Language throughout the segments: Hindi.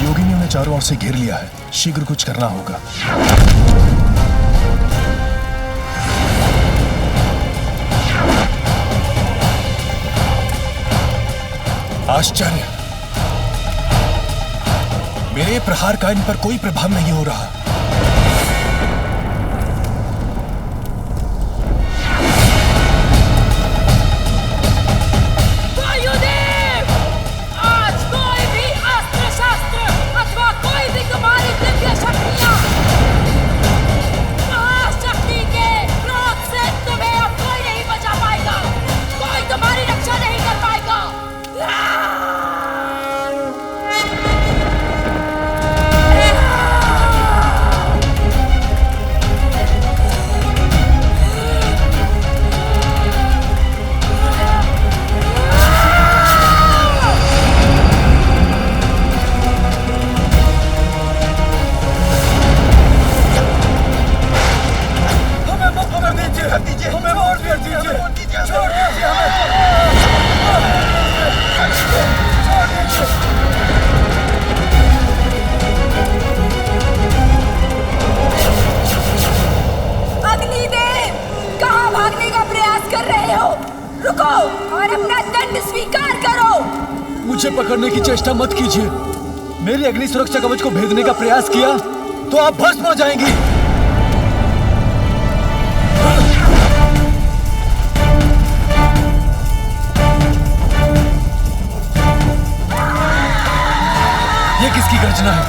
योगिनियों ने चारों ओर से घेर लिया है, शीघ्र कुछ करना होगा। आश्चर्य, मेरे प्रहार का इन पर कोई प्रभाव नहीं हो रहा। मुझे पकड़ने की चेष्टा मत कीजिए। मेरी अग्नि सुरक्षा कवच को भेदने का प्रयास किया तो आप भस्म हो जाएंगी। ये किसकी गर्जना है?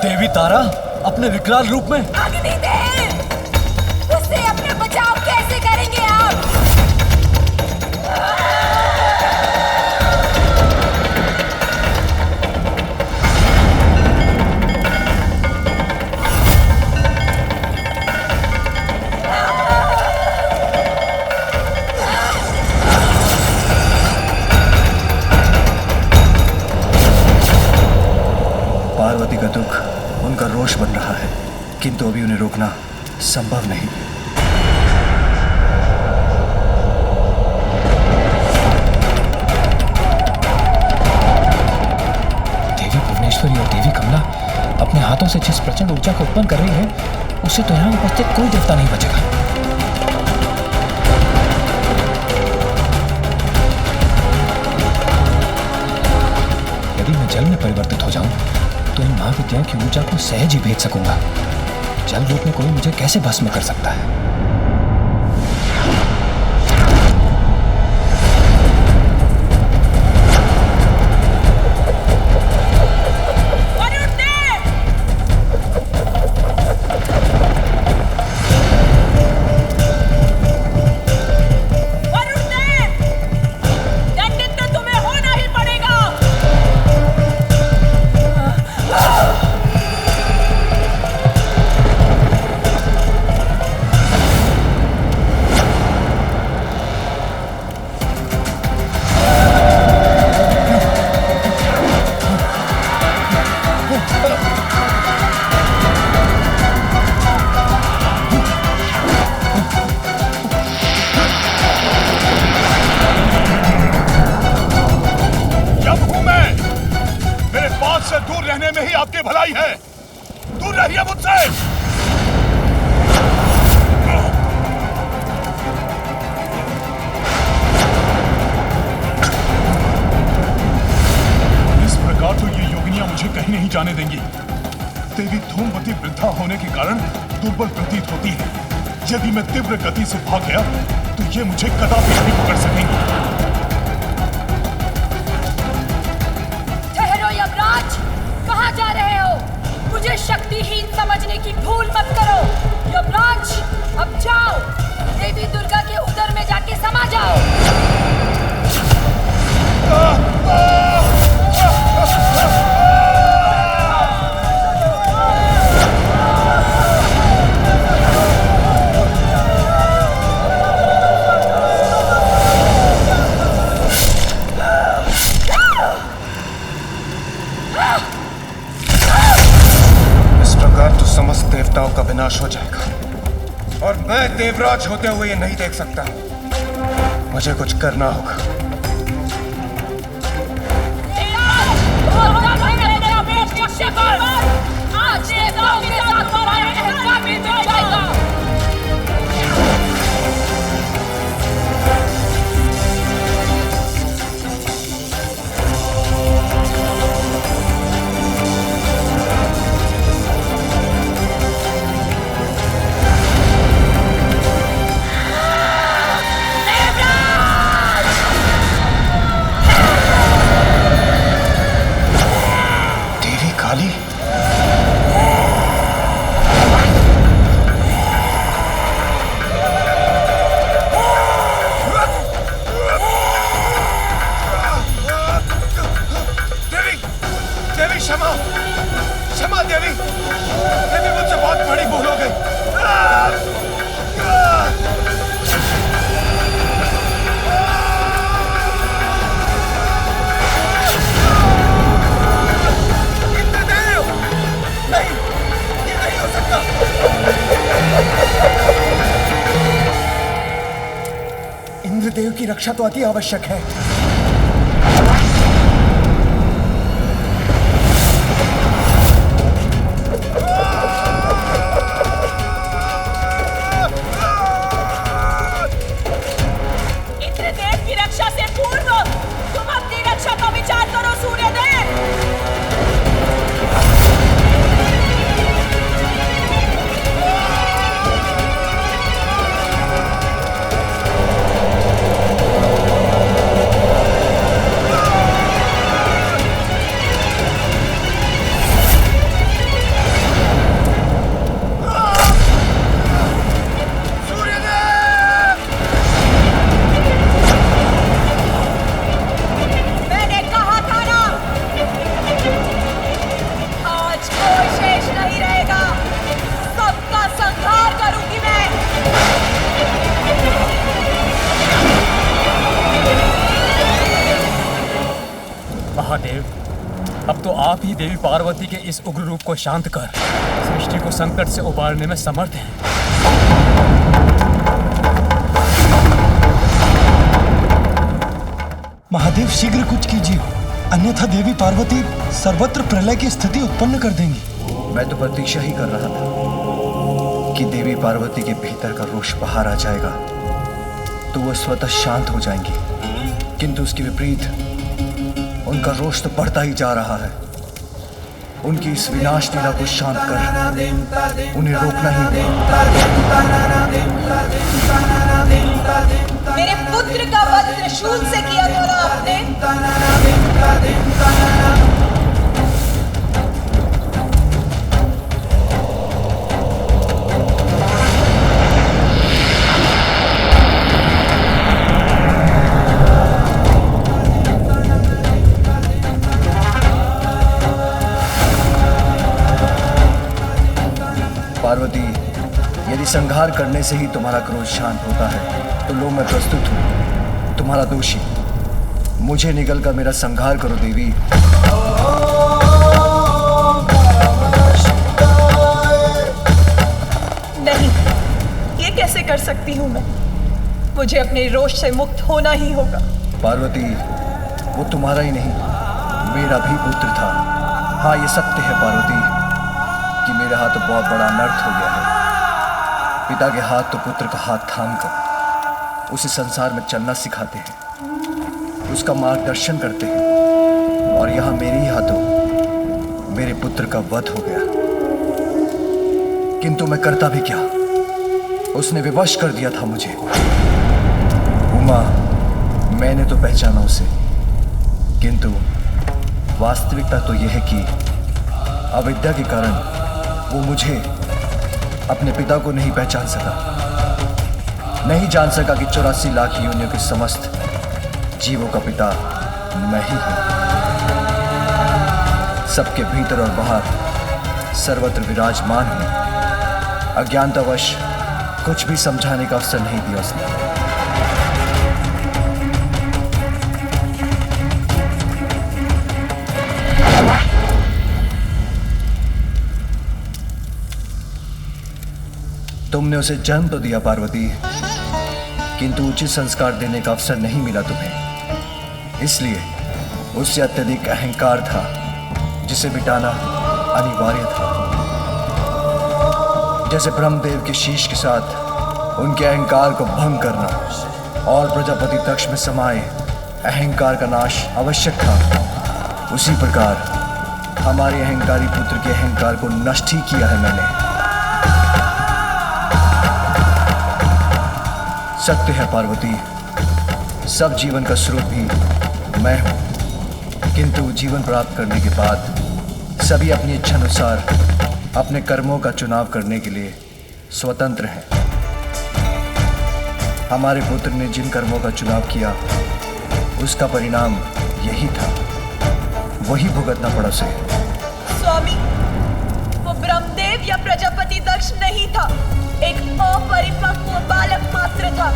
देवी तारा अपने विकराल रूप में। अग्निदेव, उससे अपना बचाव कैसे करेंगे आप? पार्वती का दुख उनका रोष बन रहा है, किंतु अभी उन्हें रोकना संभव नहीं। देवी भुवनेश्वरी और देवी कमला अपने हाथों से जिस प्रचंड ऊर्जा को उत्पन्न कर रही है, उससे तो यहाँ उपस्थित कोई देवता नहीं बचेगा। यदि मैं जल में परिवर्तित हो जाऊं तो इन महाविद्याओं की ऊर्जा को सहज ही भेज सकूंगा। जल रूप में कोई मुझे कैसे भस्म कर सकता है? दूर रहने में ही आपकी भलाई है। दूर रहिए मुझसे। इस प्रकार तो ये योगिनियां मुझे कहीं नहीं जाने देंगी। देवी धूमवती वृद्धा होने के कारण दुर्बल प्रतीत होती है। यदि मैं तीव्र गति से भाग गया तो ये मुझे कदापि नहीं पकड़ सकेंगी। कहाँ जा रहे हो? मुझे शक्तिहीन समझने की भूल मत करो। यमराज, अब जाओ, देवी दुर्गा के उदर में जाके समा जाओ। इस प्रकार तो समस्त देवताओं का विनाश हो जाएगा और मैं देवराज होते हुए ये नहीं देख सकता। मुझे कुछ करना होगा। आज देवताओं के साथ हमारा अहंकार भी मिट जाएगा। देवी काली, देवी क्षमा, क्षमा देवी, देवी मुझसे बहुत बड़ी भूल हो गई। इंद्रदेव, नहीं, ये नहीं हो सकता। इंद्रदेव की रक्षा तो अति आवश्यक है। इंद्रदेव की रक्षा से पूर्व तुम अपनी रक्षा का विचार करो सूर्यदेव। मैंने कहा था ना, आज कोई शेष नहीं रहेगा, सबका संहार करूंगी मैं। महादेव, अब तो आप ही देवी पार्वती के इस उग्र रूप को शांत कर सृष्टि को संकट से उबारने में समर्थ हैं। महादेव शीघ्र कुछ कीजिए, अन्यथा देवी पार्वती सर्वत्र प्रलय की स्थिति उत्पन्न कर देंगी। मैं तो प्रतीक्षा ही कर रहा था कि देवी पार्वती के भीतर का रोष बाहर आ जाएगा तो वो स्वतः शांत हो जाएंगी, किंतु उसके विपरीत उनका रोष तो बढ़ता ही जा रहा है। उनकी इस विनाश लीला को शांत कर उन्हें रोकना ही होगा। मेरे पुत्र का वध त्रिशूल से किया था ना आपने? पार्वती, यदि संहार करने से ही तुम्हारा क्रोध शांत होता है तो लो, मैं प्रस्तुत हूँ, तुम्हारा दोषी। मुझे निगल कर मेरा संहार करो देवी। नहीं, ये कैसे कर सकती हूँ मैं? मुझे अपने रोष से मुक्त होना ही होगा। पार्वती, वो तुम्हारा ही नहीं, मेरा भी पुत्र था। हाँ, ये सत्य है पार्वती कि मेरे हाथ तो बहुत बड़ा अनर्थ हो गया है। पिता के हाथ तो पुत्र का हाथ थामकर उसे संसार में चलना सिखाते हैं, उसका मार्गदर्शन करते हैं, और यहाँ मेरे ही हाथों मेरे पुत्र का वध हो गया। किंतु मैं करता भी क्या, उसने विवश कर दिया था मुझे। उमा, मैंने तो पहचाना उसे, किंतु वास्तविकता तो यह है कि अविद्या के कारण वो मुझे, अपने पिता को नहीं पहचान सका। नहीं जान सका कि 84 लाख योनियों के समस्त जीवों का पिता मैं ही हूं। सबके भीतर और बाहर सर्वत्र विराजमान हूं। अज्ञानतावश कुछ भी समझाने का अवसर नहीं दिया उसने। तुमने उसे जन्म तो दिया पार्वती, किंतु उचित संस्कार देने का अवसर नहीं मिला तुम्हें। इसलिए उससे अत्यधिक अहंकार था जिसे मिटाना अनिवार्य था। जैसे ब्रह्मदेव के शीश के साथ उनके अहंकार को भंग करना और प्रजापति दक्ष में समाये अहंकार का नाश आवश्यक था, उसी प्रकार हमारे अहंकारी पुत्र के अहंकार को नष्ट ही किया है मैंने। सत्य है पार्वती, सब जीवन का स्रोत भी मैं हूं, किंतु जीवन प्राप्त करने के बाद सभी अपनी इच्छा अनुसार अपने कर्मों का चुनाव करने के लिए स्वतंत्र हैं। हमारे पुत्र ने जिन कर्मों का चुनाव किया उसका परिणाम यही था, वही भुगतना पड़ा उसे। स्वामी, वो ब्रह्मदेव या प्रजापति दक्ष नहीं था, एक अपरिपक्व बालक मात्र था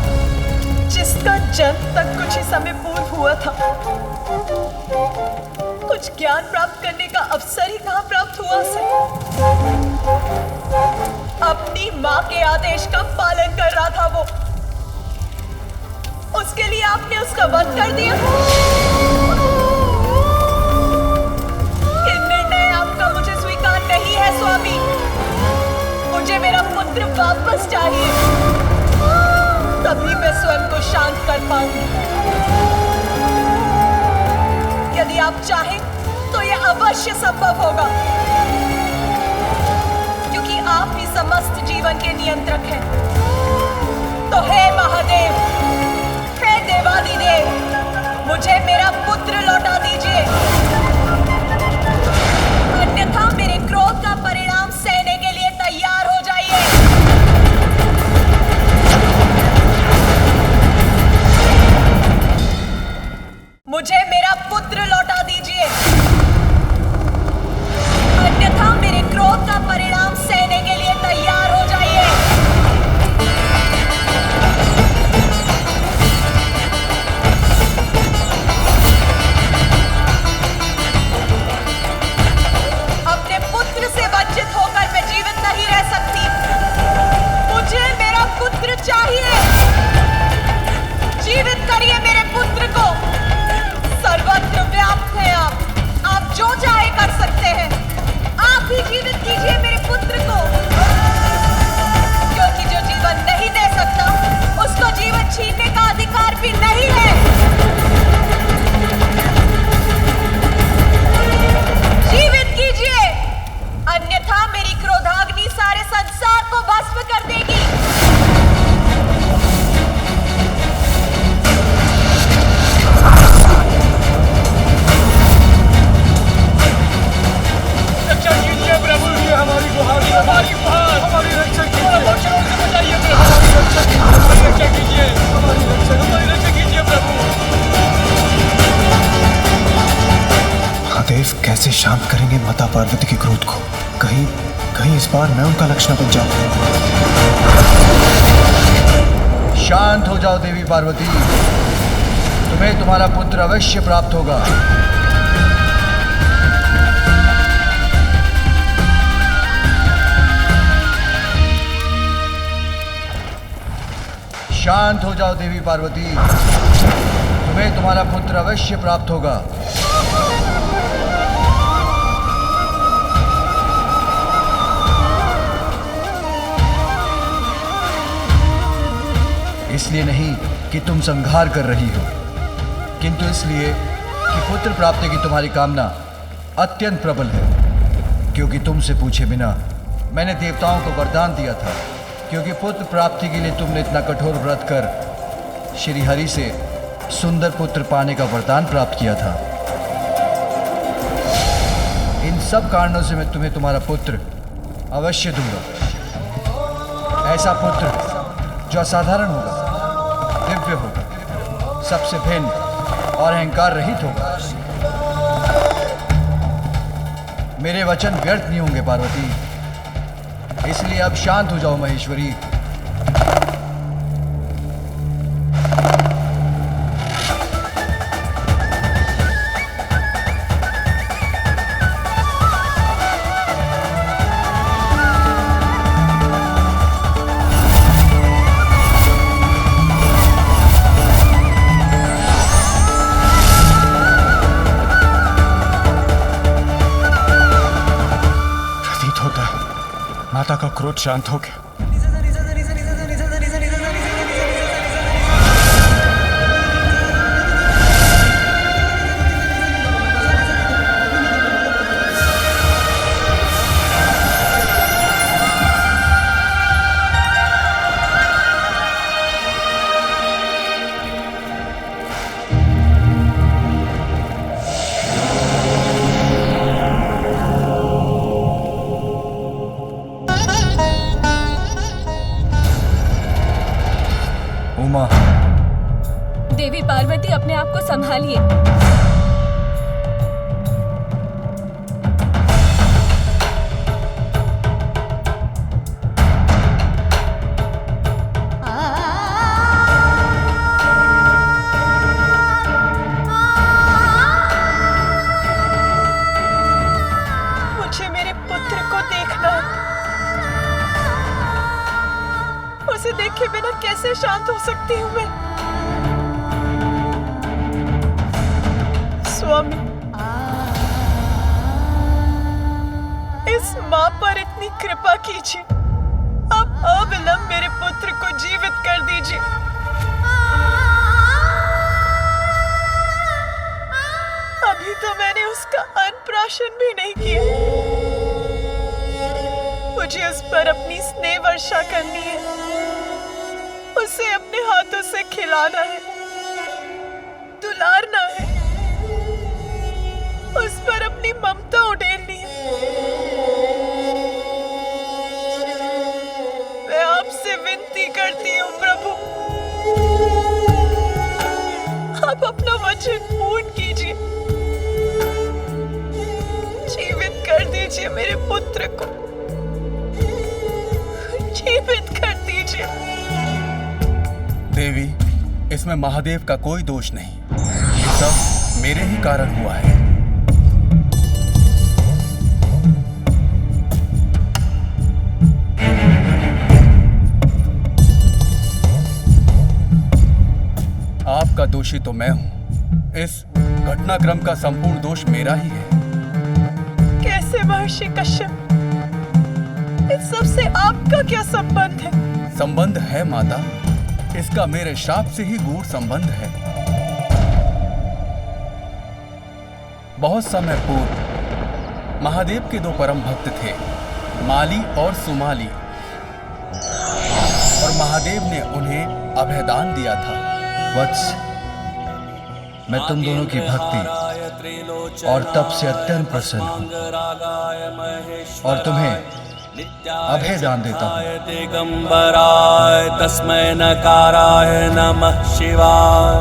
जिसका जन्म तक कुछ ही समय पूर्व हुआ था। कुछ ज्ञान प्राप्त करने का अवसर ही कहाँ प्राप्त हुआ उसे। अपनी माँ के आदेश का पालन कर रहा था वो, उसके लिए आपने उसका वध कर दिया। ये निर्णय आपका मुझे स्वीकार नहीं है स्वामी, मुझे मेरा पुत्र वापस चाहिए, तभी मैं स्वयं को शांत कर पाऊंगी। यदि आप चाहें तो यह अवश्य संभव होगा, क्योंकि आप ही समस्त जीवन के नियंत्रक हैं। तो हे महादेव, हे देवादिदेव, मुझे मेरा पुत्र लौटा दीजिए, अन्यथा मेरे क्रोध का परिणाम सहने के लिए तैयार हो जाइए। मुझे मेरा पुत्र लौटा दीजिए, अन्यथा मेरे क्रोध का परिणाम सहने के लिए तैयार हो जाइए। अपने पुत्र से वंचित होकर मैं जीवित नहीं रह सकती, मुझे मेरा पुत्र चाहिए। जीवित करिए मेरे पुत्र को, सर्वत्र व्याप्त है आप जो चाहे कर सकते हैं। आप ही जीवित कीजिए मेरे पुत्र को, क्योंकि जो जीवन नहीं दे सकता उसको जीवन छीनने का अधिकार भी नहीं है। जीवित कीजिए, अन्यथा मेरी क्रोधाग्नि सारे संसार को भस्म कर देगी। हमारी गुहार, हमारी रक्षा कीजिए, से बचाइए प्रभु, हमारी रक्षा कीजिए, हमारी रक्षा कीजिए प्रभु। महादेव कैसे शांत करेंगे माता पार्वती के क्रोध को? कहीं इस बार मैं उनका लक्ष्य न बन जाऊं। शांत हो जाओ देवी पार्वती, तुम्हें तुम्हारा पुत्र अवश्य प्राप्त होगा। शांत हो जाओ देवी पार्वती, तुम्हें तुम्हारा पुत्र अवश्य प्राप्त होगा। इसलिए नहीं कि तुम संहार कर रही हो, किंतु इसलिए कि पुत्र प्राप्ति की तुम्हारी कामना अत्यंत प्रबल है। क्योंकि तुमसे पूछे बिना मैंने देवताओं को वरदान दिया था, क्योंकि पुत्र प्राप्ति के लिए तुमने इतना कठोर व्रत कर श्री हरि से सुंदर पुत्र पाने का वरदान प्राप्त किया था। इन सब कारणों से मैं तुम्हें तुम्हारा पुत्र अवश्य दूंगा। ऐसा पुत्र जो असाधारण होगा, दिव्य होगा, सबसे भिन्न और अहंकार रहित होगा। मेरे वचन व्यर्थ नहीं होंगे पार्वती, इसलिए अब शांत हो जाओ महेश्वरी। माता का क्रोध शांत हो गया। उमा, देवी पार्वती, अपने आप को संभालिए। मुझे मेरे पुत्र को देखना है। उसे देखे बिना कैसे शांत हो सकती हूँ मैं? स्वामी, इस माँ पर इतनी कृपा कीजिए। अब अविलंब मेरे पुत्र को जीवित कर दीजिए। अभी तो मैंने उसका अन्नप्राशन भी नहीं किया। मुझे उस पर अपनी स्नेह वर्षा करनी है, उसे अपने हाथों से खिलाना है, दुलारना है, उस पर अपनी ममता उड़ेलनी है। मैं आपसे विनती करती हूँ प्रभु, आप अपना वचन पूर्ण कीजिए। जीवित कर दीजिए मेरे पुत्र को, जीवित कर दीजिए। देवी, इसमें महादेव का कोई दोष नहीं। ये सब मेरे ही कारण हुआ है। आपका दोषी तो मैं हूं। इस घटनाक्रम का संपूर्ण दोष मेरा ही है। कैसे महर्षि कश्यप? इस सब से आपका क्या संबंध है? संबंध है माता, इसका मेरे शाप से ही गूढ़ संबंध है। बहुत समय पूर्व महादेव के दो परम भक्त थे, माली और सुमाली, और महादेव ने उन्हें अभयदान दिया था। वत्स, मैं तुम दोनों की भक्ति और तप से अत्यंत प्रसन्न हूँ और तुम्हें अभयदान देता हूँ। दिगंबराय तस्मै नकाराय नमः शिवाय।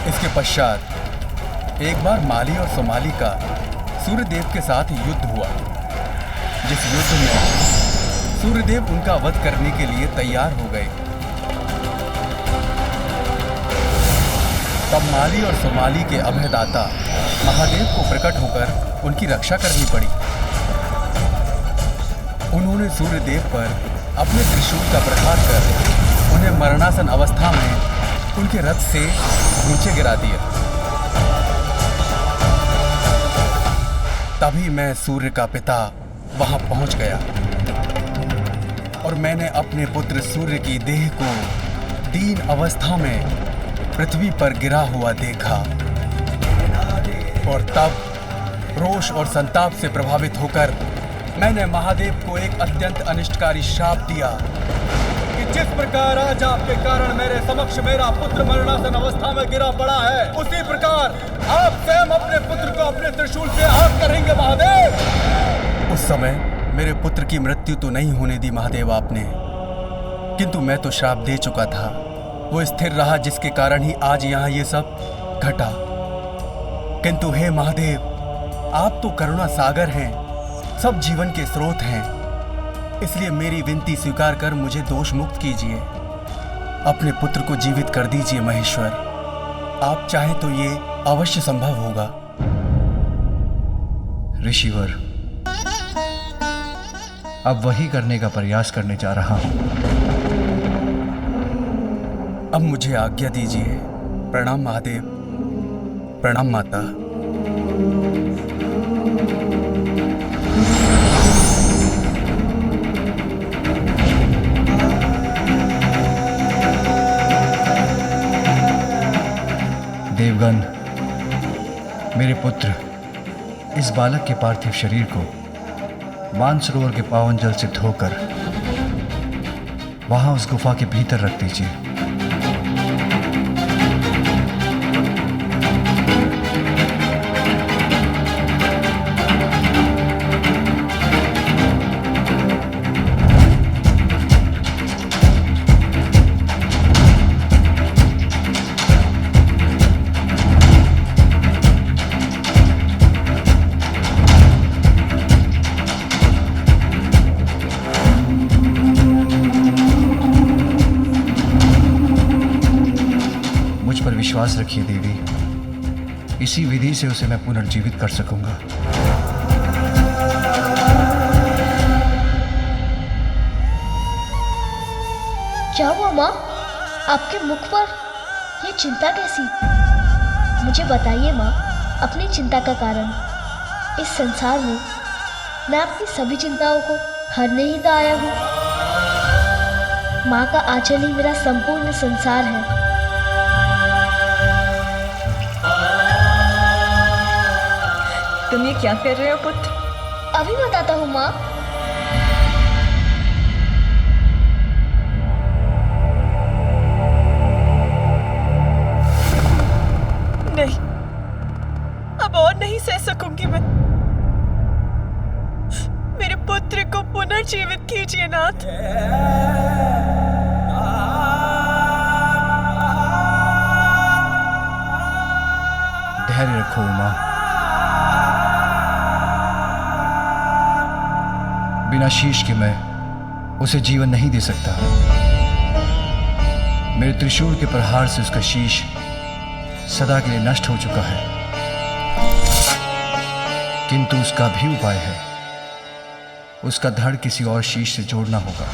इसके पश्चात एक बार माली और सोमाली का सूर्यदेव के साथ युद्ध हुआ, जिस युद्ध में सूर्यदेव उनका वध करने के लिए तैयार हो गए। तब माली और सोमाली के अभयदाता महादेव को प्रकट होकर उनकी रक्षा करनी पड़ी। उन्होंने सूर्यदेव पर अपने त्रिशूल का प्रहार कर उन्हें मरणासन अवस्था में उनके रथ से नीचे गिरा दिया। तभी मैं सूर्य का पिता वहां पहुंच गया और मैंने अपने पुत्र सूर्य की देह को दीन अवस्था में पृथ्वी पर गिरा हुआ देखा, और तब रोष और संताप से प्रभावित होकर मैंने महादेव को एक अत्यंत अनिष्टकारी श्राप दिया कि जिस प्रकार आज आपके कारण मेरे समक्ष मेरा पुत्र मरणासन अवस्था में गिरा पड़ा है, उसी प्रकार आप स्वयं अपने पुत्र को अपने त्रिशूल से आहत करेंगे महादेव। उस समय मेरे पुत्र की मृत्यु तो नहीं होने दी महादेव आपने, किंतु मैं तो श्राप दे चुका था। वो स्थिर रहा, जिसके कारण ही आज यहाँ ये सब घटा। किंतु हे महादेव, आप तो करुणा सागर हैं, सब जीवन के स्रोत हैं, इसलिए मेरी विनती स्वीकार कर मुझे दोष मुक्त कीजिए। अपने पुत्र को जीवित कर दीजिए महेश्वर। आप चाहें तो ये अवश्य संभव होगा। ऋषिवर, अब वही करने का प्रयास करने जा रहा हूं। अब मुझे आज्ञा दीजिए। प्रणाम महादेव, प्रणाम माता। पुत्र इस बालक के पार्थिव शरीर को मानसरोवर के पावन जल से धोकर वहां उस गुफा के भीतर रख दीजिए। विश्वास रखिए देवी, इसी विधि से उसे मैं पुनर्जीवित कर सकूंगा। क्या हुआ माँ? आपके मुख पर ये चिंता कैसी? मुझे बताइए माँ, अपनी चिंता का कारण। इस संसार में मैं अपनी सभी चिंताओं को हरने ही तो आया हूँ। माँ का आंचल ही मेरा संपूर्ण संसार है। तुम ये क्या कर रहे हो पुत्र? अभी बताता हूँ माँ। नहीं, अब और नहीं सह सकूंगी मैं। मेरे पुत्र को पुनर्जीवित कीजिए नाथ। धैर्य रखो उमा। बिना शीश के मैं उसे जीवन नहीं दे सकता। मेरे त्रिशूल के प्रहार से उसका शीश सदा के लिए नष्ट हो चुका है, किंतु उसका भी उपाय है। उसका धड़ किसी और शीश से जोड़ना होगा।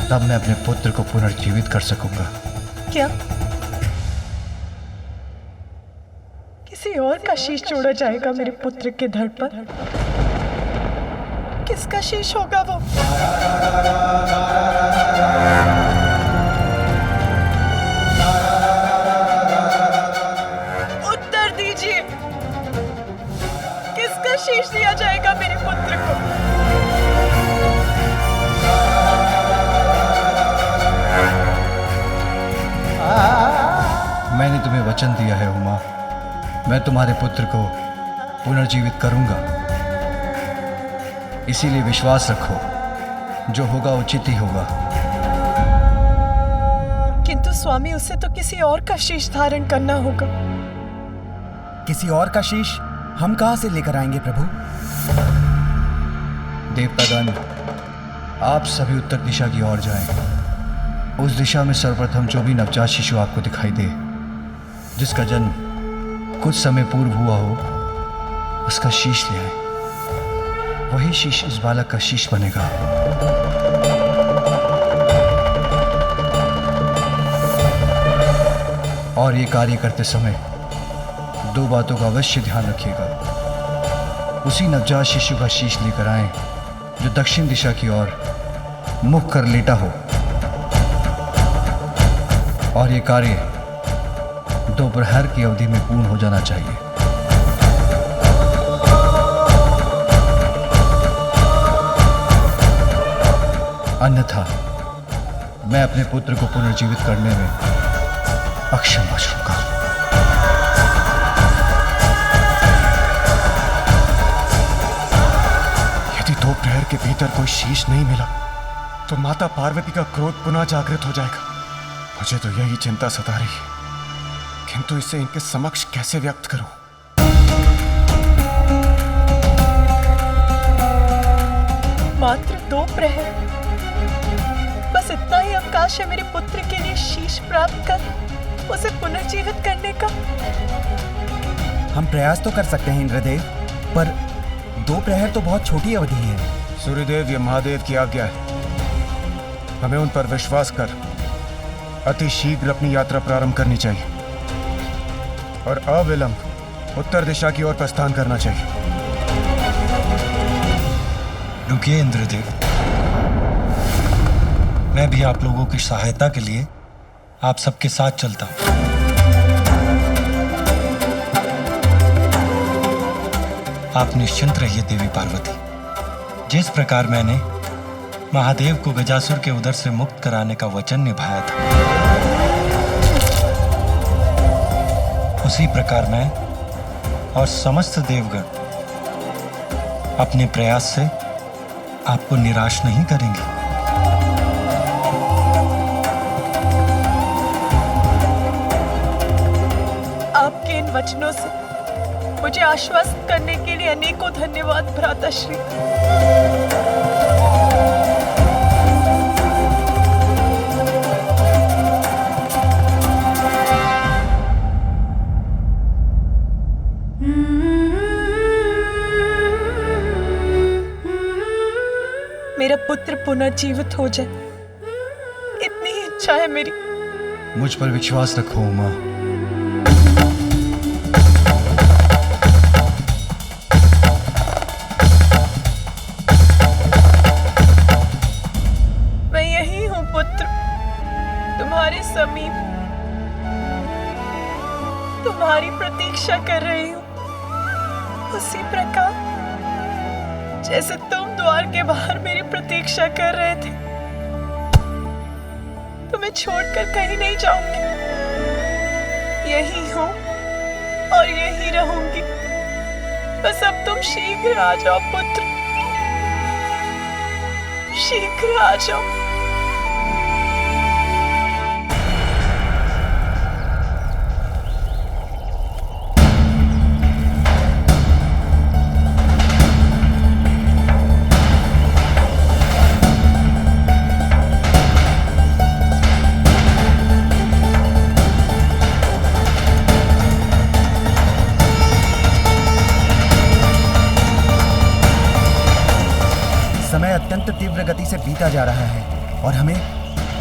तब मैं अपने पुत्र को पुनर्जीवित कर सकूंगा। क्या किसी और का शीश जोड़ा जाएगा मेरे पुत्र के धड़ पर? किसका शीश होगा वो? उत्तर दीजिए, किसका शीश दिया जाएगा मेरे पुत्र को? मैंने तुम्हें वचन दिया है उमा, मैं तुम्हारे पुत्र को पुनर्जीवित करूंगा। इसीलिए विश्वास रखो, जो होगा उचित ही होगा। किंतु स्वामी, उसे तो किसी और का शीश धारण करना होगा। किसी और का शीश हम कहां से लेकर आएंगे प्रभु? देवतागण, आप सभी उत्तर दिशा की ओर जाएं। उस दिशा में सर्वप्रथम जो भी नवजात शिशु आपको दिखाई दे, जिसका जन्म कुछ समय पूर्व हुआ हो, उसका शीश ले आए। वही शीश इस बालक का शीश बनेगा। और ये कार्य करते समय दो बातों का अवश्य ध्यान रखिएगा। उसी नवजात शिशु का शीश लेकर आए जो दक्षिण दिशा की ओर मुख कर लेटा हो, और ये कार्य दोपहर की अवधि में पूर्ण हो जाना चाहिए। अन्यथा मैं अपने पुत्र को पुनर्जीवित करने में अक्षम बचूंगा। यदि दोपहर के भीतर कोई शीश नहीं मिला तो माता पार्वती का क्रोध पुनः जागृत हो जाएगा। मुझे तो यही चिंता सता रही है, किंतु इसे इनके समक्ष कैसे व्यक्त करूं? मात्र 2 प्रहर, बस इतना ही अवकाश है मेरे पुत्र के लिए शीश प्राप्त कर उसे पुनर्जीवित करने का। हम प्रयास तो कर सकते हैं इंद्रदेव, पर 2 प्रहर तो बहुत छोटी अवधि है। सूर्यदेव, ये महादेव की आज्ञा है। हमें उन पर विश्वास कर अति शीघ्र अपनी यात्रा प्रारंभ करनी चाहिए और अविलंब उत्तर दिशा की ओर प्रस्थान करना चाहिए। रुकिए इंद्रदेव, मैं भी आप लोगों की सहायता के लिए आप सबके साथ चलता हूं। आप निश्चिंत रहिए देवी पार्वती। जिस प्रकार मैंने महादेव को गजासुर के उदर से मुक्त कराने का वचन निभाया था, उसी प्रकार मैं और समस्त देवगण अपने प्रयास से आपको निराश नहीं करेंगे। आपके इन वचनों से मुझे आश्वस्त करने के लिए अनेकों धन्यवाद भ्राताश्री। मेरा पुत्र पुनर्जीवित हो जाए, इतनी ही इच्छा है मेरी। मुझ पर विश्वास रखो उमा। मैं यही हूँ पुत्र, तुम्हारे समीप, तुम्हारी प्रतीक्षा कर रही हूँ, उसी प्रकार जैसे तुम द्वार के बाहर मेरी प्रतीक्षा कर रहे थे। तुम्हें छोड़कर कहीं नहीं जाऊंगी, यही हूं और यही रहूंगी। बस अब तुम शीघ्र आ जाओ पुत्र, शीघ्र आ जाओ। समय अत्यंत तीव्र गति से बीता जा रहा है और हमें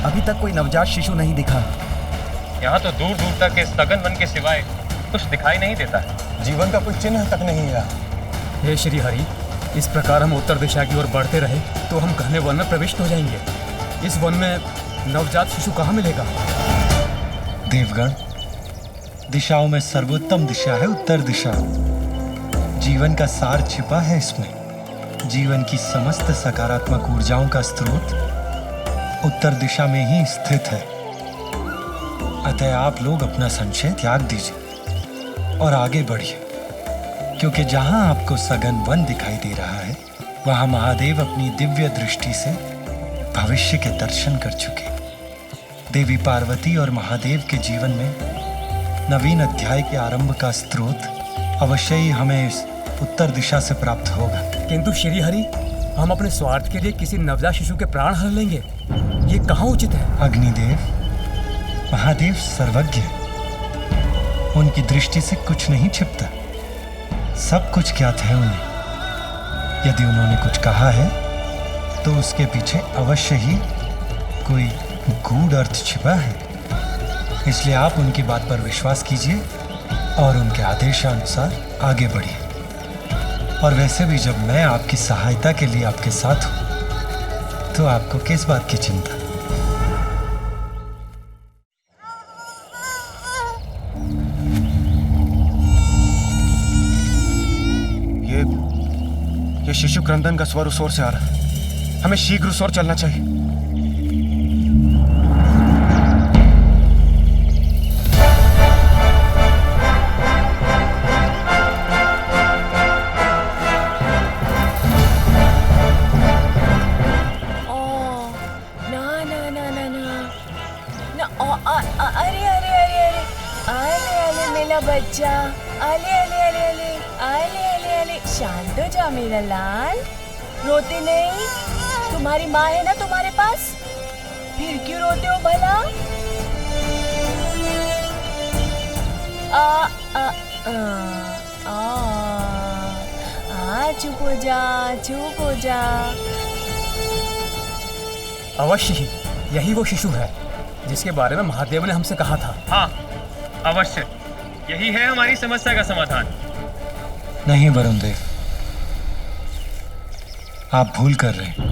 अभी तक कोई नवजात शिशु नहीं दिखा। यहाँ तो दूर दूर तक इस सघन वन के सिवाय कुछ दिखाई नहीं देता है। जीवन का कोई चिन्ह तक नहीं है। हे श्री हरि, इस प्रकार हम उत्तर दिशा की ओर बढ़ते रहे तो हम घने वन में प्रविष्ट हो जाएंगे। इस वन में नवजात शिशु कहाँ मिलेगा? देवगण, दिशाओं में सर्वोत्तम दिशा है उत्तर दिशा। जीवन का सार छिपा है इसमें। जीवन की समस्त सकारात्मक ऊर्जाओं का स्रोत उत्तर दिशा में ही स्थित है। अतः आप लोग अपना संशय त्याग दीजिए और आगे बढ़िए, क्योंकि जहां आपको सघन वन दिखाई दे रहा है, वहां महादेव अपनी दिव्य दृष्टि से भविष्य के दर्शन कर चुके। देवी पार्वती और महादेव के जीवन में नवीन अध्याय के आरंभ का स्रोत अवश्य ही हमें इस उत्तर दिशा से प्राप्त होगा। किंतु श्री हरि, हम अपने स्वार्थ के लिए किसी नवजात शिशु के प्राण हर लेंगे, ये कहाँ उचित है? अग्निदेव, महादेव सर्वज्ञ है। उनकी दृष्टि से कुछ नहीं छिपता, सब कुछ ज्ञात है उन्हें। यदि उन्होंने कुछ कहा है तो उसके पीछे अवश्य ही कोई गूढ़ अर्थ छिपा है। इसलिए आप उनकी बात पर विश्वास कीजिए और उनके आदेशानुसार आगे बढ़िए। और वैसे भी जब मैं आपकी सहायता के लिए आपके साथ हूं, तो आपको किस बात की चिंता? ये शिशु क्रंदन का स्वर उस ओर से आ रहा है। हमें शीघ्र उस ओर चलना चाहिए। बच्चा, आले आले आले आले आले आले आले, शांत हो जा मेरा लाल, रोते नहीं। तुम्हारी माँ है ना तुम्हारे पास, फिर क्यों रोते हो भला? चुप हो जा, चुप हो जा। अवश्य ही यही वो शिशु है जिसके बारे में महादेव ने हमसे कहा था। हाँ, अवश्य यही है हमारी समस्या का समाधान। नहीं वरुण देव, आप भूल कर रहे हैं।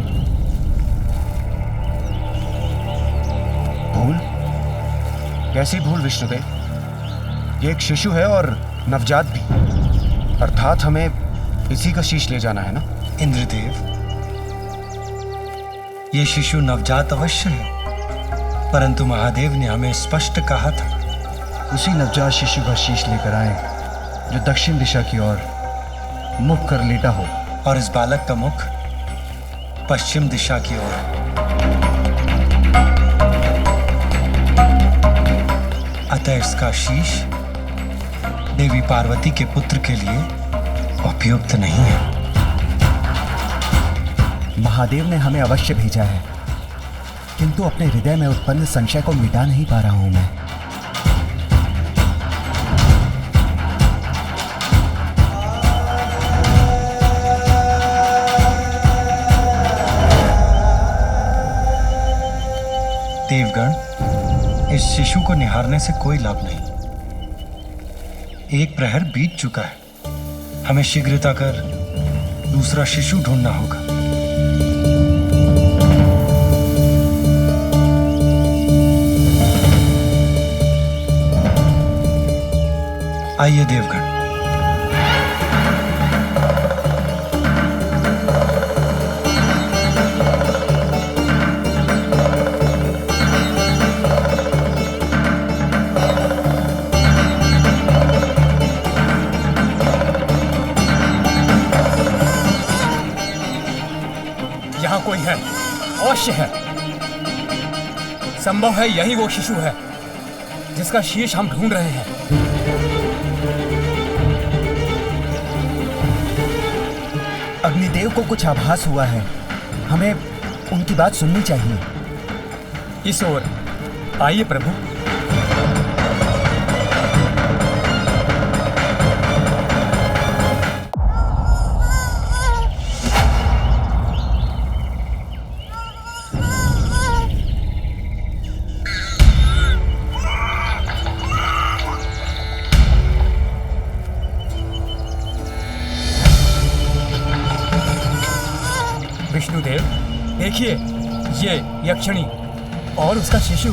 कैसी भूल विष्णुदेव? ये एक शिशु है और नवजात भी, अर्थात हमें इसी का शीश ले जाना है ना? इंद्रदेव, ये शिशु नवजात अवश्य है, परंतु महादेव ने हमें स्पष्ट कहा था उसी नवजात शिशु का शीश लेकर आए जो दक्षिण दिशा की ओर मुख कर लेटा हो, और इस बालक का मुख पश्चिम दिशा की ओर है। अतः इसका शीश देवी पार्वती के पुत्र के लिए उपयुक्त नहीं है। महादेव ने हमें अवश्य भेजा है, किंतु अपने हृदय में उत्पन्न संशय को मिटा नहीं पा रहा हूं मैं। देवगण, इस शिशु को निहारने से कोई लाभ नहीं। एक प्रहर बीत चुका है, हमें शीघ्रता कर दूसरा शिशु ढूंढना होगा। आइए देवगण। यहाँ कोई है, अवश्य है। संभव है यही वो शिशु है जिसका शीश हम ढूंढ रहे हैं। अग्निदेव को कुछ आभास हुआ है, हमें उनकी बात सुननी चाहिए। इस ओर आइए प्रभु। विष्णुदेव, देखिए ये यक्षिणी और उसका शिशु।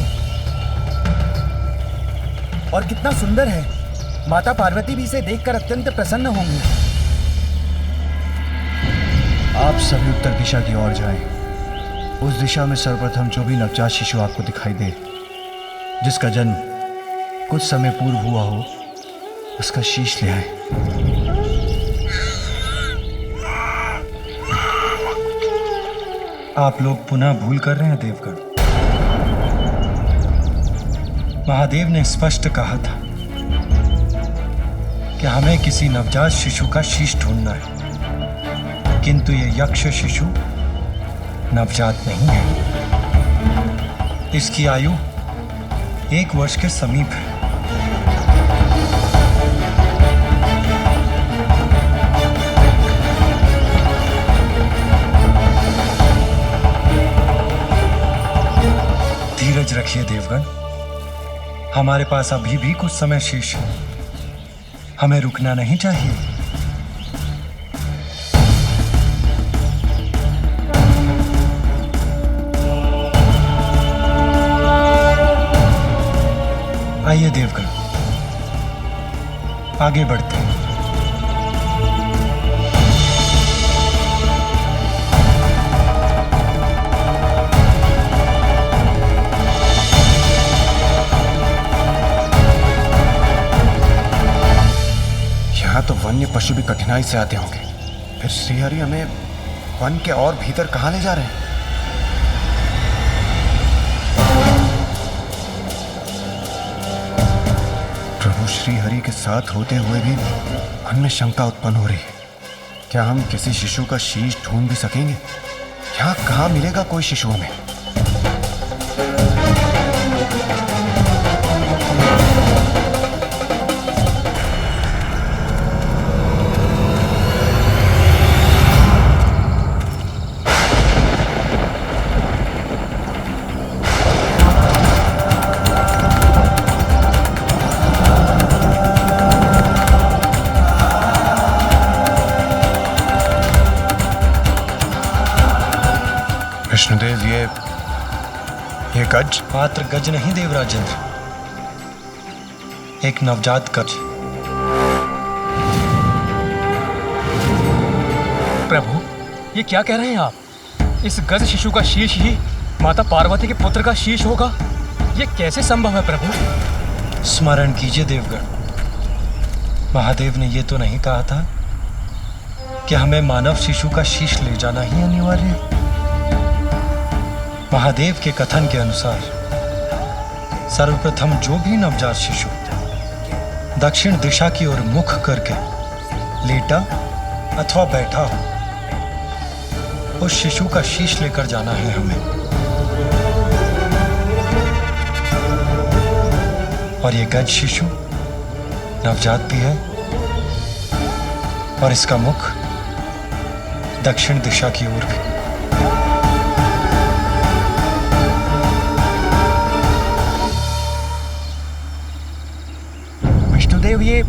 और कितना सुंदर है। माता पार्वती भी इसे देखकर अत्यंत प्रसन्न होंगी। आप सभी उत्तर दिशा की ओर जाएं। उस दिशा में सर्वप्रथम जो भी नवजात शिशु आपको दिखाई दे, जिसका जन्म कुछ समय पूर्व हुआ हो, उसका शीश ले आए। आप लोग पुनः भूल कर रहे हैं देवगण। महादेव ने स्पष्ट कहा था कि हमें किसी नवजात शिशु का शीश ढूंढना है, किंतु ये यक्ष शिशु नवजात नहीं है। इसकी आयु 1 वर्ष के समीप है। धीरज रखिए देवगण, हमारे पास अभी भी कुछ समय शेष है। हमें रुकना नहीं चाहिए। आइए देवगण, आगे बढ़ते हैं। तो वन्य पशु भी कठिनाई से आते होंगे, फिर श्रीहरि हमें वन के और भीतर कहां ले जा रहे हैं? प्रभु श्रीहरि के साथ होते हुए भी मन में शंका उत्पन्न हो रही है। क्या हम किसी शिशु का शीश ढूंढ भी सकेंगे? यहाँ कहाँ मिलेगा कोई शिशु हमें? विष्णुदेव, ये गज? मात्र गज नहीं देवराजेंद्र, एक नवजात गज। प्रभु, ये क्या कह रहे हैं आप? इस गज शिशु का शीश ही माता पार्वती के पुत्र का शीश होगा? ये कैसे संभव है प्रभु? स्मरण कीजिए देवगण, महादेव ने ये तो नहीं कहा था कि हमें मानव शिशु का शीश ले जाना ही अनिवार्य है। महादेव के कथन के अनुसार सर्वप्रथम जो भी नवजात शिशु दक्षिण दिशा की ओर मुख करके लेटा अथवा बैठा हो, उस शिशु का शीश लेकर जाना है हमें। और ये गज शिशु नवजात भी है और इसका मुख दक्षिण दिशा की ओर भी। विष्णुदेव, ये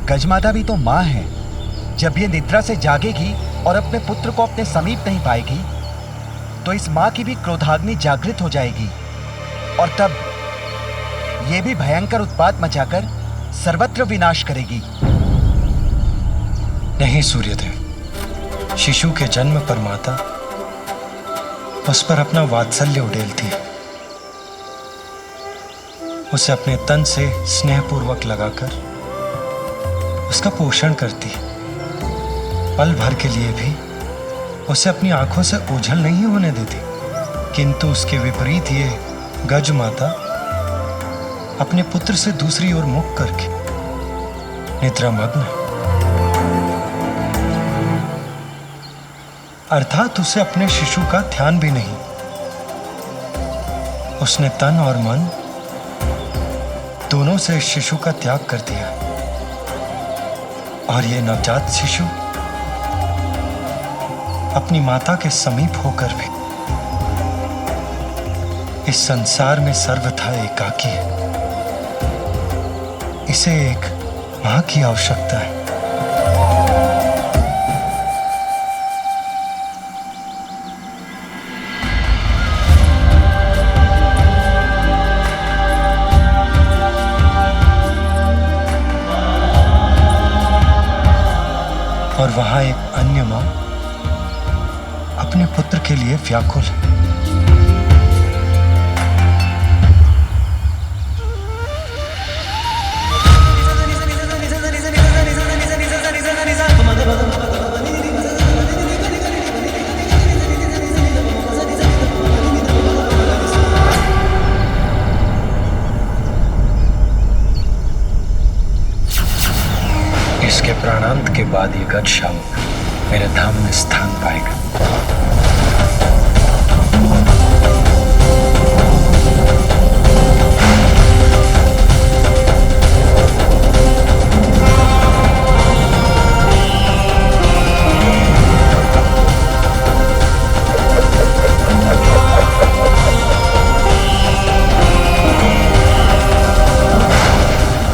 गजमाता भी तो माँ है। जब ये निद्रा से जागेगी और अपने पुत्र को अपने समीप नहीं पाएगी तो इस माँ की भी क्रोधाग्नि जागृत हो जाएगी और तब ये भी भयंकर उत्पात मचाकर सर्वत्र विनाश करेगी। नहीं सूर्यदेव, शिशु के जन्म पर माता उस पर अपना वात्सल्य उड़ेलती है, उसे अपने तन से स्नेहपूर्वक लगाकर उसका पोषण करती है। पल भर के लिए भी उसे अपनी आंखों से ओझल नहीं होने देती। किंतु उसके विपरीत ये गज माता अपने पुत्र से दूसरी ओर मुख करके निद्रामग्न, अर्थात उसे अपने शिशु का ध्यान भी नहीं। उसने तन और मन दोनों से शिशु का त्याग कर दिया और ये नवजात शिशु अपनी माता के समीप होकर भी इस संसार में सर्वथा एकाकी है। इसे एक मां की आवश्यकता है। और वहां एक अन्य मां अपने पुत्र के लिए व्याकुल है। इसके प्राणांत के बाद ये गज शावक मेरे धाम में स्थान पाएगा।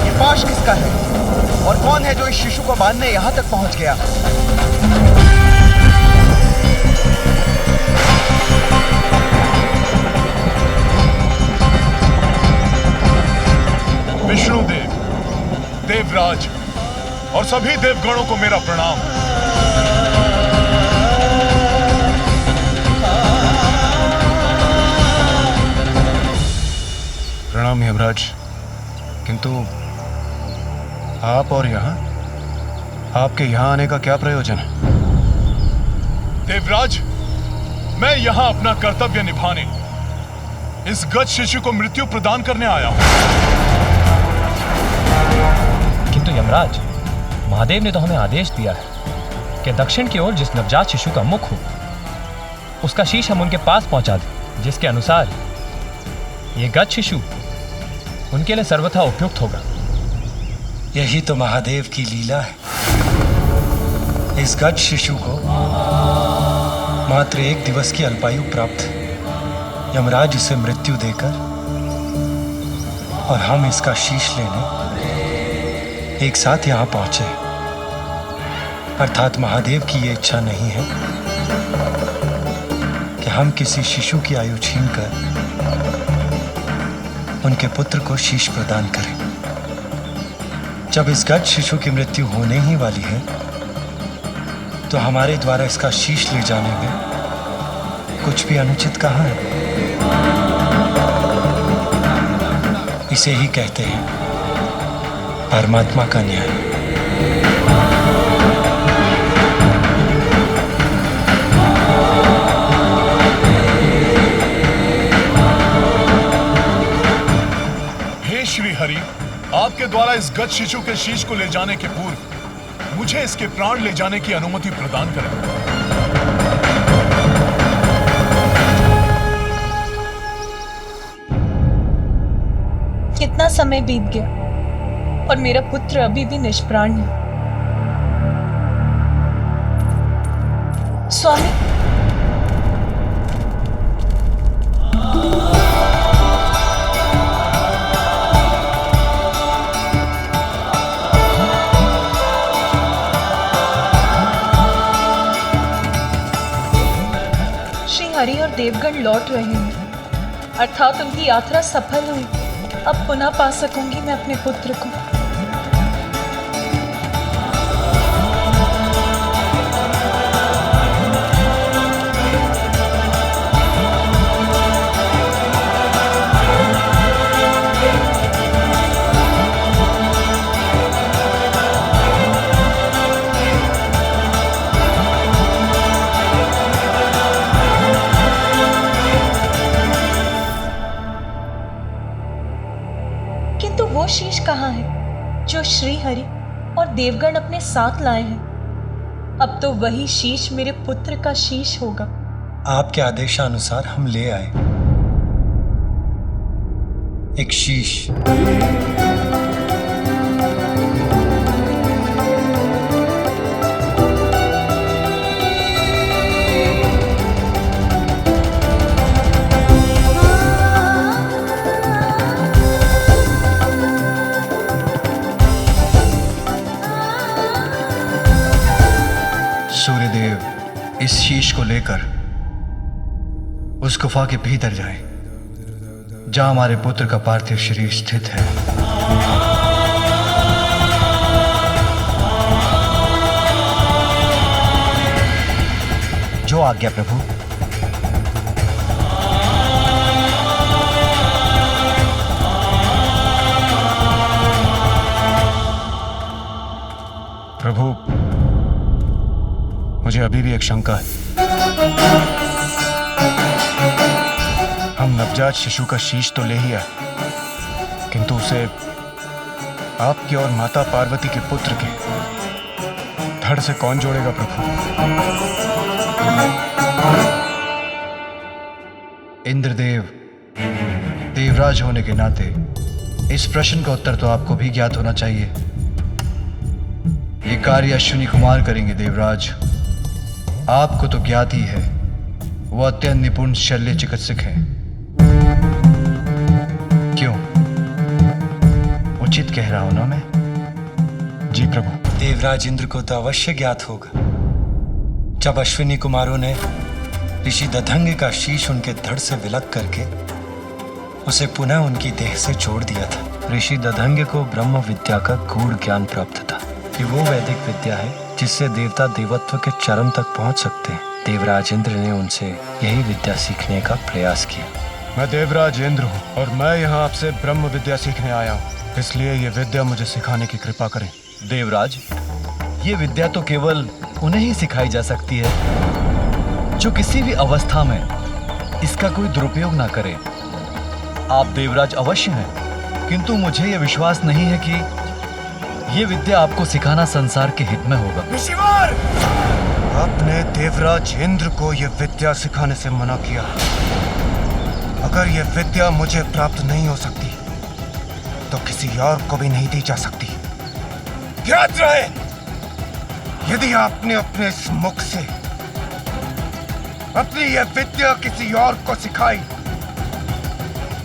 ये पाश किसका है और कौन है जो इस शिशु को बांधने यहां तक पहुंच गया? विष्णुदेव, देवराज और सभी देवगणों को मेरा प्रणाम। प्रणाम यमराज। किंतु आप और यहाँ, आपके यहाँ आने का क्या प्रयोजन है? देवराज, मैं यहाँ अपना कर्तव्य निभाने इस गज शिशु को मृत्यु प्रदान करने आया हूँ। किंतु यमराज, महादेव ने तो हमें आदेश दिया है कि दक्षिण की ओर जिस नवजात शिशु का मुख हो उसका शीश हम उनके पास पहुंचा दें, जिसके अनुसार ये गज शिशु उनके लिए सर्वथा उपयुक्त होगा। यही तो महादेव की लीला है। इस गज शिशु को मात्र 1 दिवस की अल्पायु प्राप्त है। यमराज इसे मृत्यु देकर और हम इसका शीश लेने एक साथ यहाँ पहुंचे। अर्थात महादेव की ये इच्छा नहीं है कि हम किसी शिशु की आयु छीनकर उनके पुत्र को शीश प्रदान करें। जब इस गज शिशु की मृत्यु होने ही वाली है तो हमारे द्वारा इसका शीश ले जाने में कुछ भी अनुचित कहाँ है? इसे ही कहते हैं परमात्मा का न्याय। हे श्री हरि, आपके द्वारा इस गज शिशु के शीश को ले जाने के पूर्व मुझे इसके प्राण ले जाने की अनुमति प्रदान करें। कितना समय बीत गया और मेरा पुत्र अभी भी निष्प्राण है। स्वामी, श्री हरि और देवगण लौट रहे हैं, अर्थात उनकी यात्रा सफल हुई। अब पुनः पा सकूंगी मैं अपने पुत्र को। किंतु वो शीश कहाँ है जो श्री हरि और देवगण अपने साथ लाए हैं? अब तो वही शीश मेरे पुत्र का शीश होगा। आपके आदेशानुसार हम ले आए एक शीश। सूर्यदेव इस शीश को लेकर उस गुफा के भीतर जाएं, जहां हमारे पुत्र का पार्थिव शरीर स्थित है। जो आज्ञा प्रभु। प्रभु, मुझे अभी भी एक शंका है। हम नवजात शिशु का शीश तो ले ही आए, किंतु उसे आपके और माता पार्वती के पुत्र के धड़ से कौन जोड़ेगा प्रभु? इंद्रदेव, देवराज होने के नाते इस प्रश्न का उत्तर तो आपको भी ज्ञात होना चाहिए। ये कार्य अश्विनी कुमार करेंगे देवराज। आपको तो ज्ञात ही है, वो अत्यंत निपुण शल्य चिकित्सक हैं। क्यों, उचित कह रहा हूं ना मैं? जी प्रभु। देवराज इंद्र को तो अवश्य ज्ञात होगा जब अश्विनी कुमारों ने ऋषि दधंग का शीश उनके धड़ से विलग करके उसे पुनः उनकी देह से जोड़ दिया था। ऋषि दधंग को ब्रह्म विद्या का गूढ़ ज्ञान प्राप्त था। ये वो वैदिक विद्या है जिससे देवता देवत्व के चरम तक पहुंच सकते हैं। देवराज इंद्र ने उनसे यही विद्या सीखने का प्रयास किया। मैं देवराज इंद्र हूँ और मैं यहाँ आपसे ब्रह्म विद्या सीखने आया हूँ, इसलिए ये विद्या मुझे सिखाने की कृपा करें। देवराज, ये विद्या तो केवल उन्हें ही सिखाई जा सकती है जो किसी भी अवस्था में इसका कोई दुरुपयोग ना करे। आप देवराज अवश्य हैं, किंतु मुझे यह विश्वास नहीं है कि ये विद्या आपको सिखाना संसार के हित में होगा। ऋषिवर! आपने देवराज इंद्र को यह विद्या सिखाने से मना किया। अगर यह विद्या मुझे प्राप्त नहीं हो सकती तो किसी और को भी नहीं दी जा सकती। याद रहे, यदि आपने अपने इस मुख से अपनी यह विद्या किसी और को सिखाई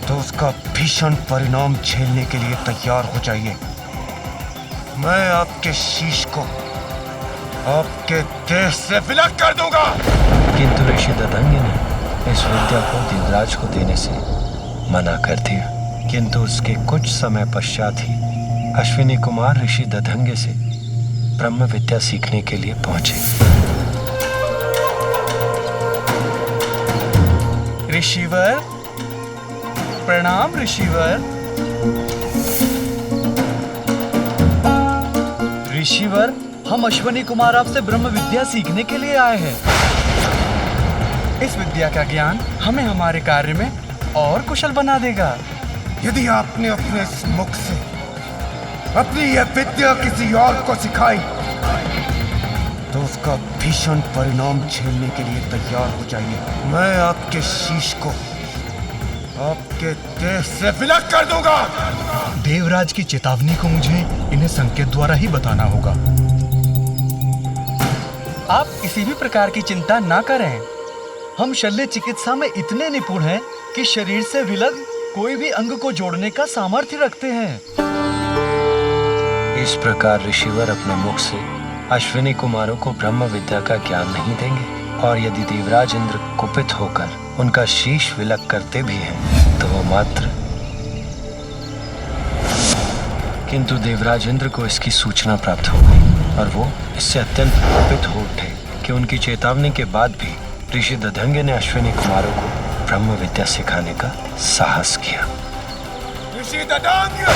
तो उसका भीषण परिणाम झेलने के लिए तैयार हो जाइए। मैं आपके शीश को आपके देह से विलग कर दूंगा। किंतु ऋषि दधंग ने इस विद्या को देवराज को देने से मना कर दिया। किंतु उसके कुछ समय पश्चात ही अश्विनी कुमार ऋषि दधंगे से ब्रह्म विद्या सीखने के लिए पहुंचे। ऋषिवर, प्रणाम ऋषिवर। ऋषिवर, हम अश्विनी कुमार आपसे ब्रह्म विद्या सीखने के लिए आए हैं। इस विद्या का ज्ञान हमें हमारे कार्य में और कुशल बना देगा। यदि आपने अपने इस मुख से अपनी यह विद्या किसी और को सिखाई तो उसका भीषण परिणाम झेलने के लिए तैयार हो जाइए। मैं आपके शीश को आपके देह से विलग कर दूंगा। देवराज की चेतावनी को मुझे इन्हें संकेत द्वारा ही बताना होगा। आप किसी भी प्रकार की चिंता ना करें। हम शल्य चिकित्सा में इतने निपुण हैं कि शरीर से विलग कोई भी अंग को जोड़ने का सामर्थ्य रखते हैं। इस प्रकार ऋषिवर अपने मुख से अश्विनी कुमारों को ब्रह्म विद्या का ज्ञान नहीं देंगे, और यदि देवराज इंद्र कुपित होकर उनका शीश विलग करते भी हैं तो वो मात्र। किंतु देवराज इंद्र को इसकी सूचना प्राप्त हो गई और वो इससे अत्यंत कुपित हो उठे कि उनकी चेतावनी के बाद भी ऋषि दधंगे ने अश्विनी कुमारों को ब्रह्म विद्या सिखाने का साहस किया। ऋषि दधंगे!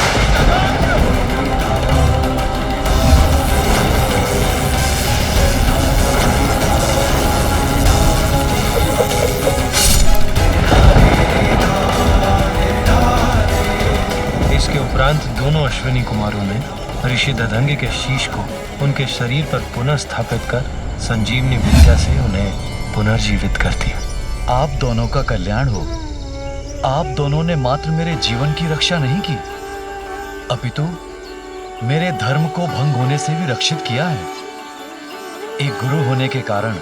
इसके उपरांत दोनों अश्विनी कुमारों ने ऋषि दधंगे के शीश को उनके शरीर पर पुनः स्थापित कर संजीवनी विद्या से उन्हें पुनर्जीवित कर दिया। आप दोनों का कल्याण हो। आप दोनों ने मात्र मेरे जीवन की रक्षा नहीं की, अपितु मेरे धर्म को भंग होने से भी रक्षित किया है। एक गुरु होने के कारण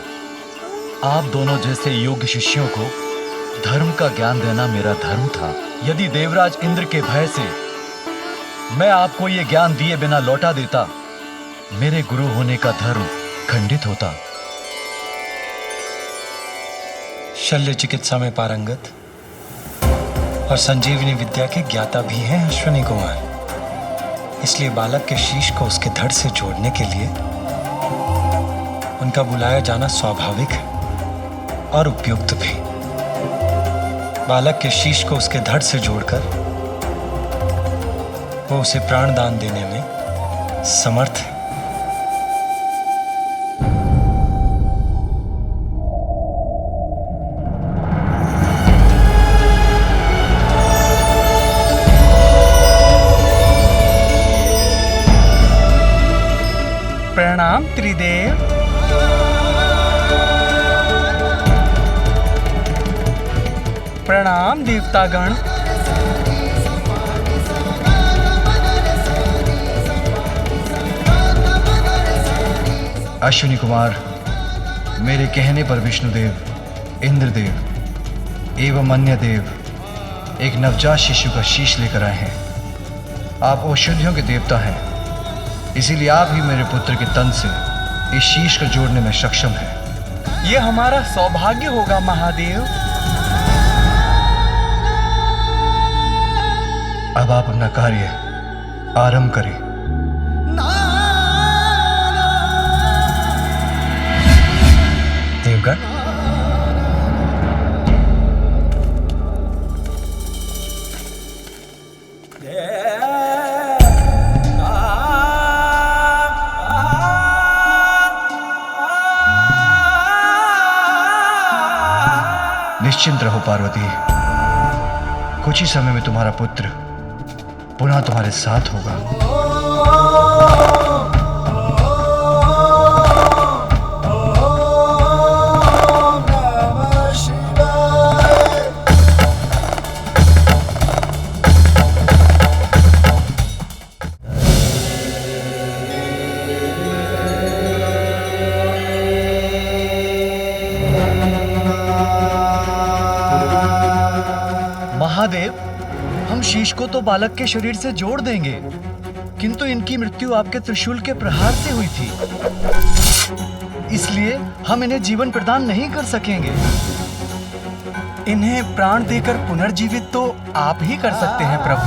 आप दोनों जैसे योग्य शिष्यों को धर्म का ज्ञान देना मेरा धर्म था। यदि देवराज इंद्र के भय से मैं आपको ये ज्ञान दिए बिना लौटा देता, मेरे गुरु होने का धर्म खंडित होता। शल्य चिकित्सा में पारंगत और संजीवनी विद्या के ज्ञाता भी हैं अश्विनी कुमार, इसलिए बालक के शीश को उसके धड़ से जोड़ने के लिए उनका बुलाया जाना स्वाभाविक है और उपयुक्त भी। बालक के शीश को उसके धड़ से जोड़कर वो उसे प्राण दान देने में समर्थ है। प्रणाम त्रिदेव। प्रणाम देवतागण। अश्विनी कुमार, मेरे कहने पर विष्णुदेव, इंद्रदेव एवं अन्य देव एक नवजात शिशु का शीश लेकर आए हैं। आप औषधियों के देवता हैं, इसीलिए आप ही मेरे पुत्र के तन से इस शीश को जोड़ने में सक्षम हैं। ये हमारा सौभाग्य होगा महादेव। अब आप अपना कार्य आरंभ करें। देवगण, निश्चिंत रहो पार्वती, कुछ ही समय में तुम्हारा पुत्र पुनः तुम्हारे साथ होगा। महादेव, हम शीश को तो बालक के शरीर से जोड़ देंगे, किंतु इनकी मृत्यु आपके त्रिशूल के प्रहार से हुई थी, इसलिए हम इन्हें जीवन प्रदान नहीं कर सकेंगे। इन्हें प्राण देकर पुनर्जीवित तो आप ही कर सकते हैं प्रभु।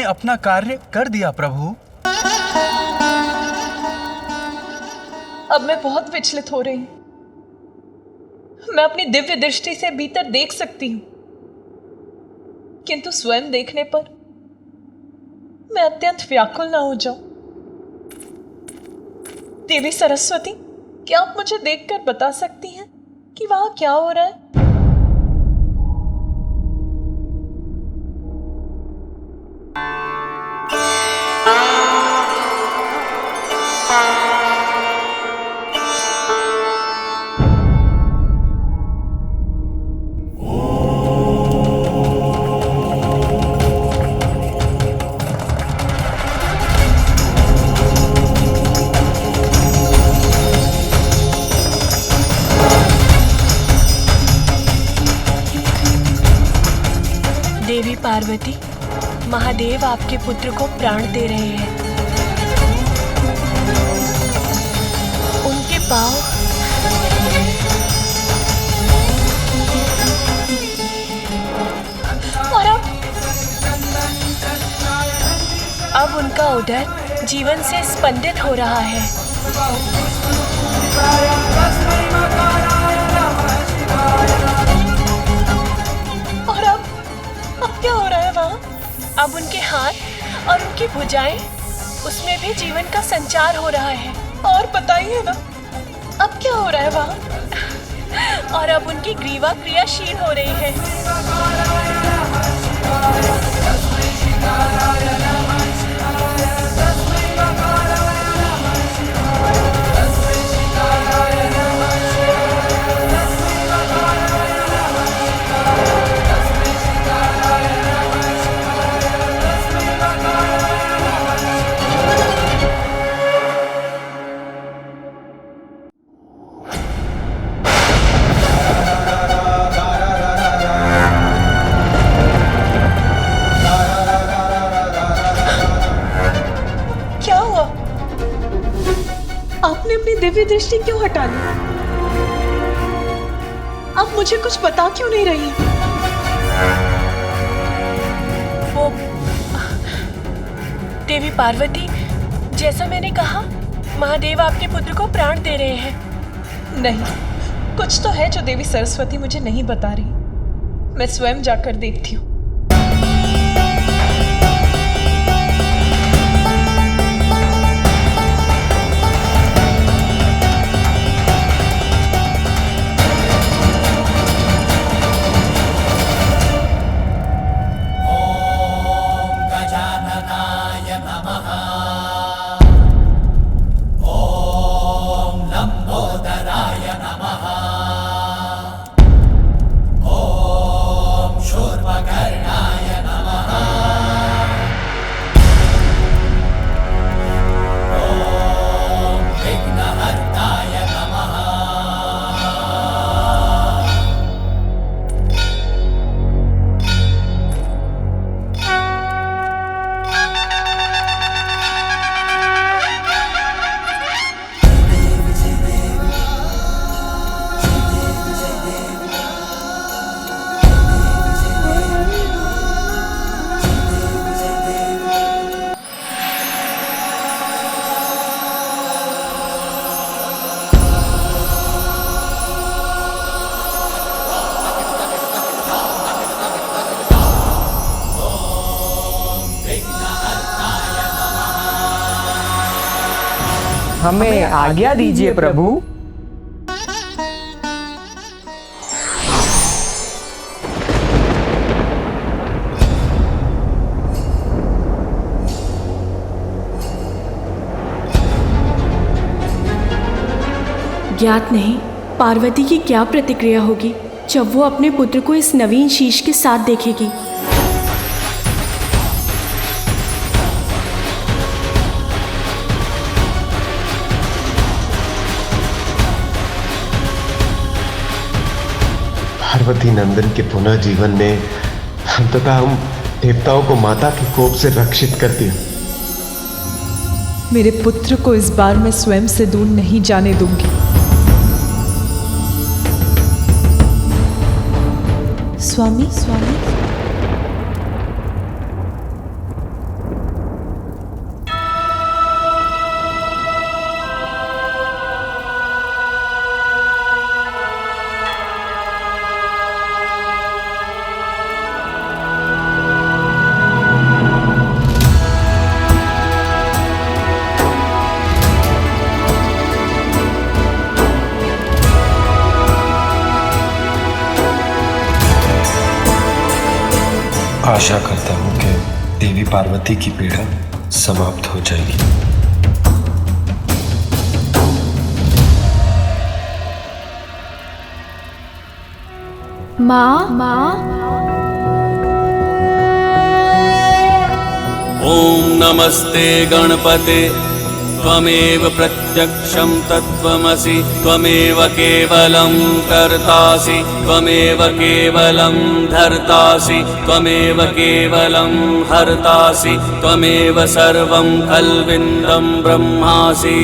अपना कार्य कर दिया प्रभु। अब मैं बहुत विचलित हो रही हूं। मैं अपनी दिव्य दृष्टि से भीतर देख सकती हूं, किंतु स्वयं देखने पर मैं अत्यंत व्याकुल ना हो जाऊं। देवी सरस्वती, क्या आप मुझे देखकर बता सकती हैं कि वहां क्या हो रहा है? देवी पार्वती, महादेव आपके पुत्र को प्राण दे रहे हैं। उनके पांव और अब उनका उदर जीवन से स्पंदित हो रहा है। क्या हो रहा है वहाँ? अब उनके हाथ और उनकी भुजाएं, उसमें भी जीवन का संचार हो रहा है। और बताइए ना, अब क्या हो रहा है वहाँ? और अब उनकी ग्रीवा क्रियाशील हो रही है। आपने अपनी दिव्य दृष्टि क्यों हटा ली? आप मुझे कुछ बता क्यों नहीं रही? वो देवी पार्वती, जैसा मैंने कहा, महादेव आपके पुत्र को प्राण दे रहे हैं। नहीं, कुछ तो है जो देवी सरस्वती मुझे नहीं बता रही। मैं स्वयं जाकर देखती हूँ। हमें आज्ञा दीजिए प्रभु। ज्ञात नहीं पार्वती की क्या प्रतिक्रिया होगी जब वो अपने पुत्र को इस नवीन शीश के साथ देखेगी। पार्वती नंदन के पुनः जीवन ने अंततः हम देवताओं को माता के कोप से रक्षित कर दिया। मेरे पुत्र को इस बार मैं स्वयं से दूर नहीं जाने दूंगी। स्वामी, स्वामी, आशा करता हूँ कि देवी पार्वती की पीड़ा समाप्त हो जाएगी। माँ ओम नमस्ते गणपते त्वमेव प्रत्यक्षं तत्त्वमसि त्वमेव केवलं कर्तासि त्वमेव केवलं धर्तासि त्वमेव केवलं हर्तासि त्वमेव सर्वं खल्विन्दं ब्रह्मासि।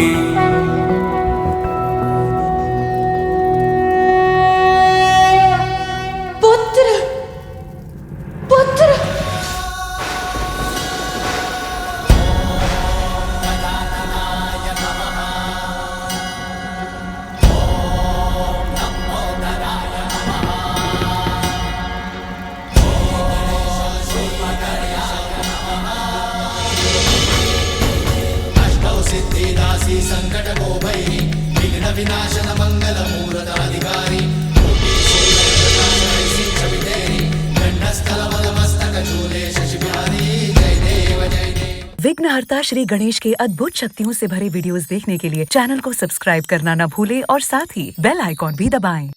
विघ्नहर्ता श्री गणेश के अद्भुत शक्तियों से भरे वीडियोस देखने के लिए चैनल को सब्सक्राइब करना न भूलें और साथ ही बेल आइकॉन भी दबाएं।